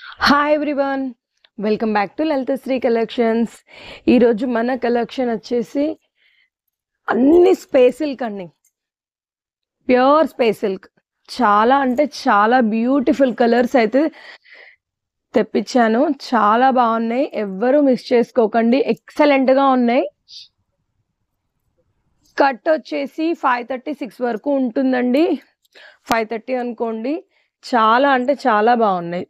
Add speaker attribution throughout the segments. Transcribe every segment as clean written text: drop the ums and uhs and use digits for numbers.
Speaker 1: Hi everyone, welcome back to Lalithasri collections. ఈరోజు మన collection వచ్చేసి అన్ని స్పేస్ సిల్క్ అండి, ప్యూర్ స్పేస్ సిల్క్. చాలా అంటే చాలా బ్యూటిఫుల్ కలర్స్ అయితే తెప్పించాను. చాలా బాగున్నాయి, ఎవ్వరూ మిస్ చేసుకోకండి. ఎక్సలెంట్గా ఉన్నాయి. కట్ వచ్చేసి 536 వరకు ఉంటుందండి. 530 అనుకోండి. చాలా అంటే చాలా బాగున్నాయి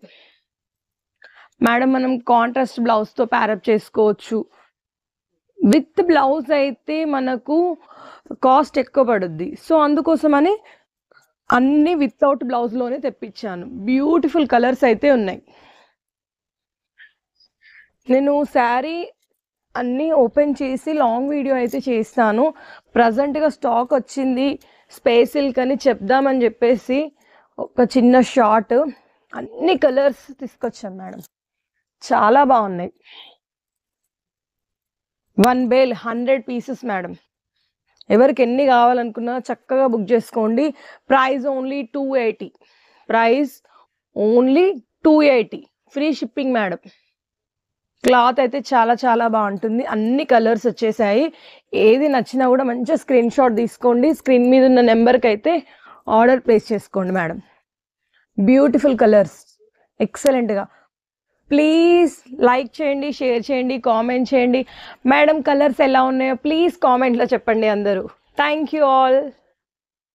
Speaker 1: మేడం. మనం కాంట్రాస్ట్ బ్లౌజ్తో ప్యారప్ చేసుకోవచ్చు. విత్ బ్లౌజ్ అయితే మనకు కాస్ట్ ఎక్కువ పడుద్ది. సో అందుకోసమని అన్ని వితౌట్ బ్లౌజ్లోనే తెప్పించాను. బ్యూటిఫుల్ కలర్స్ అయితే ఉన్నాయి. నేను శారీ అన్నీ ఓపెన్ చేసి లాంగ్ వీడియో అయితే చేస్తాను. ప్రజెంట్గా స్టాక్ వచ్చింది స్పేస్ సిల్క్ అని చెప్దామని చెప్పేసి ఒక చిన్న షార్ట్. అన్ని కలర్స్ తీసుకొచ్చాను మేడం, చాలా బాగున్నాయి. 1 బేల్ 100 పీసెస్ మేడం. ఎవరికి ఎన్ని కావాలనుకున్నా చక్కగా బుక్ చేసుకోండి. Price only 280. Price only 280. Free shipping madam. Cloth అయితే చాలా చాలా బాగుంటుంది. అన్ని కలర్స్ వచ్చేసాయి. ఏది నచ్చినా కూడా మంచిగా స్క్రీన్ షాట్ తీసుకోండి. స్క్రీన్ మీద ఉన్న నెంబర్కి అయితే ఆర్డర్ ప్లేస్ చేసుకోండి మేడం. బ్యూటిఫుల్ కలర్స్, ఎక్సలెంట్గా. ప్లీజ్ లైక్ చేయండి, షేర్ చేయండి, కామెంట్ చేయండి. మేడం కలర్స్ ఎలా ఉన్నాయో ప్లీజ్ కామెంట్లో చెప్పండి అందరూ. Thank you all.